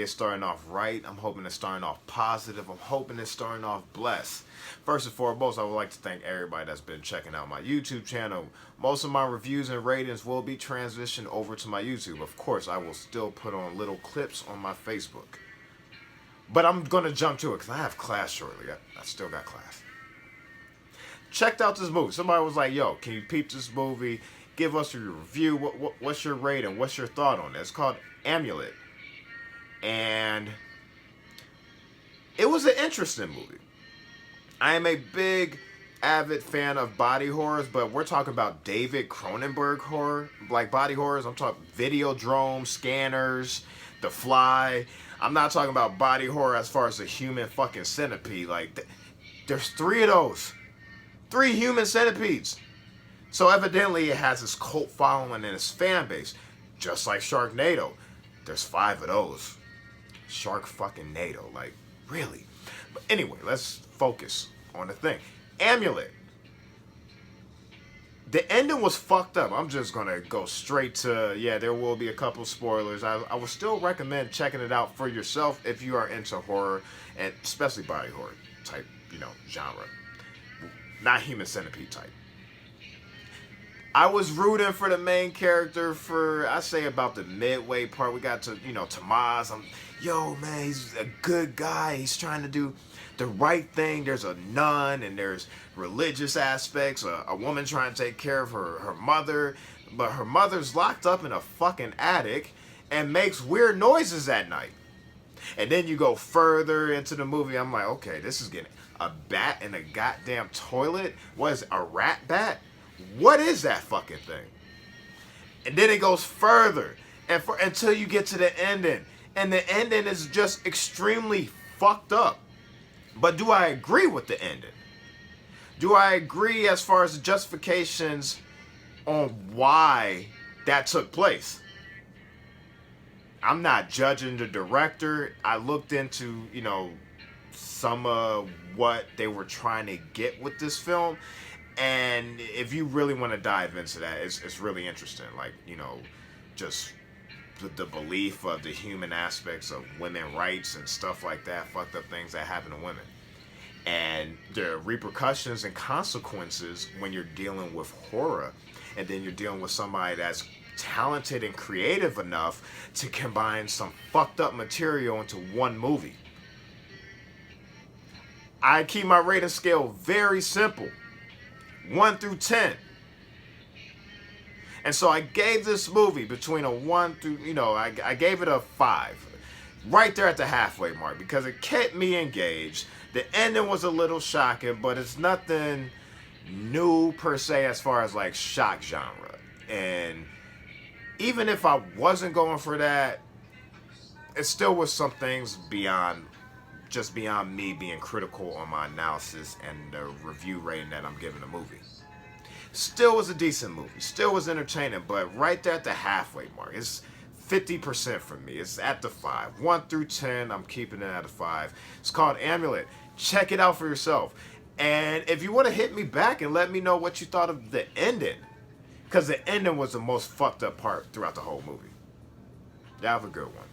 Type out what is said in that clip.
It's starting off right. I'm hoping it's starting off positive. I'm hoping it's starting off blessed. First and foremost, I would like to thank everybody that's been checking out my YouTube channel. Most of my reviews and ratings will be transitioned over to my YouTube. Of course, I will still put on little clips on my Facebook. But I'm going to jump to it because I have class shortly. I still got class. Checked out this movie. Somebody was like, yo, can you peep this movie? Give us your review. What's your rating? What's your thought on it? It's called Amulet. And it was an interesting movie. I am a big, avid fan of body horrors, but we're talking about David Cronenberg horror, like body horrors. I'm talking Videodrome, Scanners, The Fly. I'm not talking about body horror as far as the human fucking centipede. Like, there's 3 of those. 3 human centipedes. So evidently it has its cult following and its fan base. Just like Sharknado. There's 5 of those. Shark fucking NATO. Like, really? But anyway, let's focus on the thing. Amulet. The ending was fucked up. I'm just gonna go straight to, yeah, there will be a couple spoilers. I would still recommend checking it out for yourself if you are into horror, and especially body horror type, genre. Not human centipede type. I was rooting for the main character for, I say, about the midway part. We got to, Tomas. Yo, man, he's a good guy. He's trying to do the right thing. There's a nun and there's religious aspects. A woman trying to take care of her mother. But her mother's locked up in a fucking attic and makes weird noises at night. And then you go further into the movie. I'm like, okay, this is getting a bat in a goddamn toilet. What is it, a rat bat? What is that fucking thing? And then it goes further until you get to the ending. And the ending is just extremely fucked up. But do I agree with the ending? Do I agree as far as the justifications on why that took place? I'm not judging the director. I looked into, some of what they were trying to get with this film. And if you really want to dive into that, it's really interesting. Like, just the belief of the human aspects of women's rights and stuff like that, fucked up things that happen to women. And the repercussions and consequences when you're dealing with horror. And then you're dealing with somebody that's talented and creative enough to combine some fucked up material into one movie. I keep my rating scale very simple. 1 through 10. And so I gave this movie between a 1 through, I gave it a 5. Right there at the halfway mark because it kept me engaged. The ending was a little shocking, but it's nothing new per se as far as like shock genre. And even if I wasn't going for that, it still was some things beyond me being critical on my analysis and the review rating that I'm giving the movie. Still was a decent movie. Still was entertaining, but right there at the halfway mark. It's 50% for me. It's at the 5. 1 through 10, I'm keeping it at a 5. It's called Amulet. Check it out for yourself. And if you want to hit me back and let me know what you thought of the ending, because the ending was the most fucked up part throughout the whole movie. Y'all have a good one.